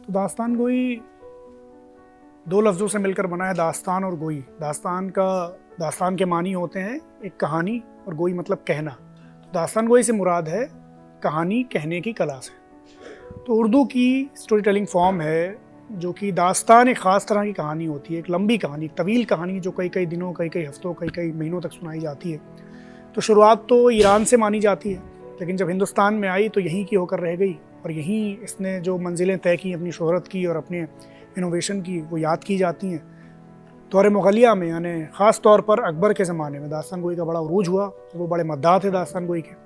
तो दास्तान गोई दो लफ्ज़ों से मिलकर बना है, दास्तान और गोई। दास्तान के मानी होते हैं एक कहानी, और गोई मतलब कहना। तो दास्तान गोई से मुराद है कहानी कहने की कला से। तो उर्दू की स्टोरी टेलिंग फॉर्म है जो कि दास्तान एक ख़ास तरह की कहानी होती है, एक लंबी कहानी, तवील कहानी जो कई कई दिनों, कई कई हफ्तों, कई कई महीनों तक सुनाई जाती है। तो शुरुआत तो ईरान से मानी जाती है, लेकिन जब हिंदुस्तान में आई तो यहीं की होकर रह गई, और यहीं इसने जो मंजिलें तय की, अपनी शोहरत की और अपने इनोवेशन की, वो याद की जाती हैं। दौर मुग़लिया में, यानी ख़ास तौर पर अकबर के ज़माने में दास्तान गोई का बड़ा उरूज हुआ। वो बड़े मद्दाह थे दास्तान गोई के।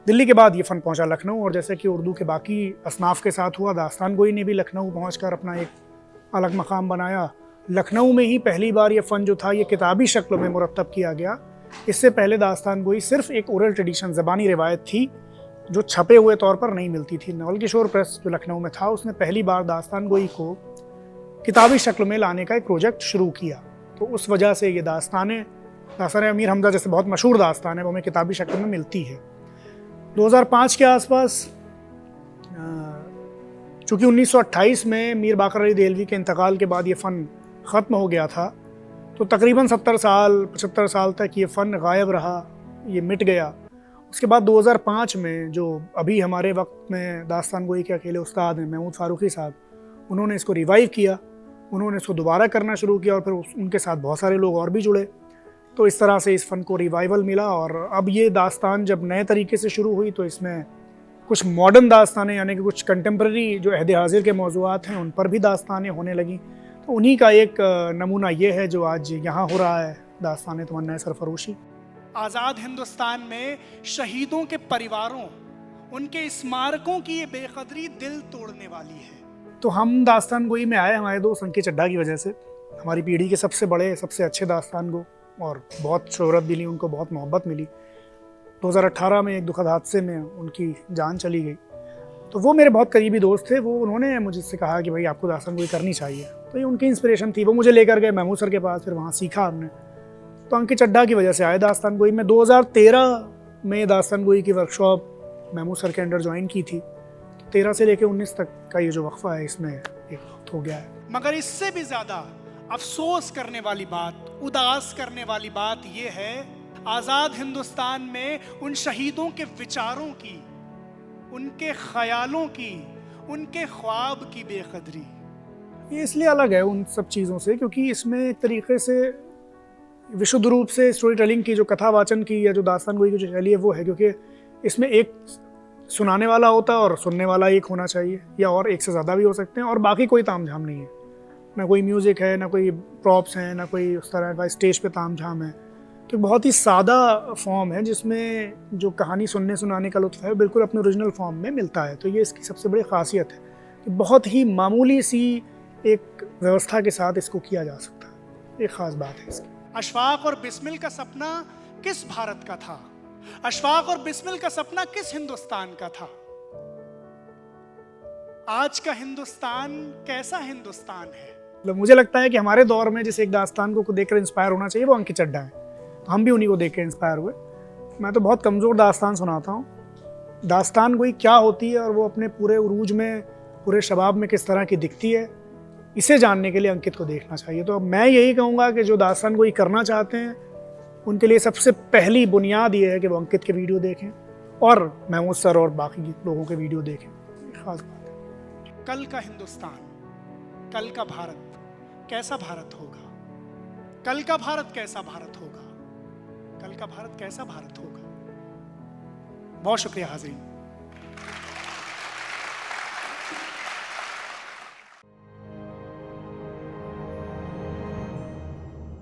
दिल्ली के बाद ये फ़न पहुंचा लखनऊ, और जैसे कि उर्दू के बाकी असनाफ़ के साथ हुआ, दास्तान गोई ने भी लखनऊ पहुंचकर अपना एक अलग मकाम बनाया। लखनऊ में ही पहली बार ये फ़न जो था ये किताबी शक्ल में मुरतब किया गया। इससे पहले दास्तान गोई सिर्फ एक ओरल ट्रेडिशन, ज़बानी रिवायत थी जो छपे हुए तौर पर नहीं मिलती थी। नवल किशोर प्रेस जो लखनऊ में था, उसने पहली बार दास्तान गोई को किताबी शक्ल में लाने का एक प्रोजेक्ट शुरू किया। तो उस वजह से ये दास्तान अमीर हमजा जैसे बहुत मशहूर दास्तान है, वो हमें किताबी शक्ल में मिलती है। 2005 के आसपास, चूँकि 1928 में मीर बाकर अली देहलवी के इंतकाल के बाद ये फ़न ख़त्म हो गया था, तो तकरीबन 75 साल तक ये फ़न गायब रहा, ये मिट गया। उसके बाद 2005 में जो अभी हमारे वक्त में दास्तान गोई के अकेले उस्ताद हैं, महमूद फ़ारूक़ी साहब, उन्होंने इसको रिवाइव किया, उन्होंने इसको दोबारा करना शुरू किया, और फिर उनके साथ बहुत सारे लोग और भी जुड़े। तो इस तरह से इस फ़न को रिवाइवल मिला, और अब ये दास्तान जब नए तरीके से शुरू हुई तो इसमें कुछ मॉडर्न दास्तानें, यानी कि कुछ कंटेम्प्रेरी जो अहद हाजिर के मौज़ूआत हैं उन पर भी दास्तानें होने लगी। तो उन्हीं का एक नमूना ये है जो आज यहाँ हो रहा है, दास्तान तमन्ना सरफरोशी। आज़ाद हिंदुस्तान में शहीदों के परिवारों, उनके स्मारकों की ये बेकदरी दिल तोड़ने वाली है। तो हम दास्तान गोई में आए हमारे दोस्त अंकित चड्ढा की वजह से, हमारी पीढ़ी के सबसे बड़े, सबसे अच्छे दास्तान गो, और बहुत शोहरत मिली उनको, बहुत मोहब्बत मिली। 2018 में एक दुखद हादसे में उनकी जान चली गई। तो वो मेरे बहुत करीबी दोस्त थे, वो उन्होंने मुझसे कहा कि भाई आपको दास्तान गोई करनी चाहिए। तो ये उनकी इंस्पिरेशन थी। वो मुझे लेकर गए महमूद सर के पास, फिर वहाँ सीखा हमने। तो अंकित चड्ढा की वजह से आए दास्तान गोई में। 2013 में दास्तान गोई की वर्कशॉप महमूद सर के अंडर ज्वाइन की थी। 13 से लेकर 19 तक का ये जो वक्फा है, इसमें एक वक्त हो गया है। मगर इससे भी ज़्यादा अफसोस करने वाली बात, उदास करने वाली बात यह है, आज़ाद हिंदुस्तान में उन शहीदों के विचारों की, उनके ख्यालों की, उनके ख्वाब की बेकदरी। ये इसलिए अलग है उन सब चीज़ों से क्योंकि इसमें एक तरीके से विशुद्ध रूप से स्टोरी टेलिंग की, जो कथा वाचन की या जो दास्तान गोई की जो शैली है वो है, क्योंकि इसमें एक सुनाने वाला होता है और सुनने वाला एक होना चाहिए, या और एक से ज़्यादा भी हो सकते हैं, और बाकी कोई तामझाम नहीं है। ना कोई म्यूज़िक है, ना कोई प्रॉप्स हैं, ना कोई उस तरह का स्टेज पे तामझाम है। तो बहुत ही सादा फॉर्म है जिसमें जो कहानी सुनने सुनाने का लुत्फ़ है बिल्कुल अपने ओरिजिनल फॉर्म में मिलता है। तो ये इसकी सबसे बड़ी ख़ासियत है कि बहुत ही मामूली सी एक व्यवस्था के साथ इसको किया जा सकता है। एक ख़ास बात है इसकी। अशफाक और बिस्मिल का सपना किस भारत का था? अशफाक और बिस्मिल का सपना किस हिंदुस्तान का था? आज का हिंदुस्तान कैसा हिंदुस्तान है? मतलब मुझे लगता है कि हमारे दौर में जिस एक दास्तान को देखकर इंस्पायर होना चाहिए वो अंकित चड्ढा है। तो हम भी उन्हीं को देख के इंस्पायर हुए। मैं तो बहुत कमज़ोर दास्तान सुनाता हूँ। दास्तान गोई क्या होती है और वो अपने पूरे उरूज में, पूरे शबाब में किस तरह की दिखती है, इसे जानने के लिए अंकित को देखना चाहिए। तो मैं यही कहूँगा कि जो दास्तान गोई करना चाहते हैं उनके लिए सबसे पहली बुनियाद ये है कि वो अंकित के वीडियो देखें और महमूद सर और बाकी लोगों के वीडियो देखें। ख़ास बात है। कल का हिंदुस्तान, कल का भारत कैसा भारत होगा? कल का भारत कैसा भारत होगा? कल का भारत कैसा भारत होगा? बहुत शुक्रिया हाज़रीन।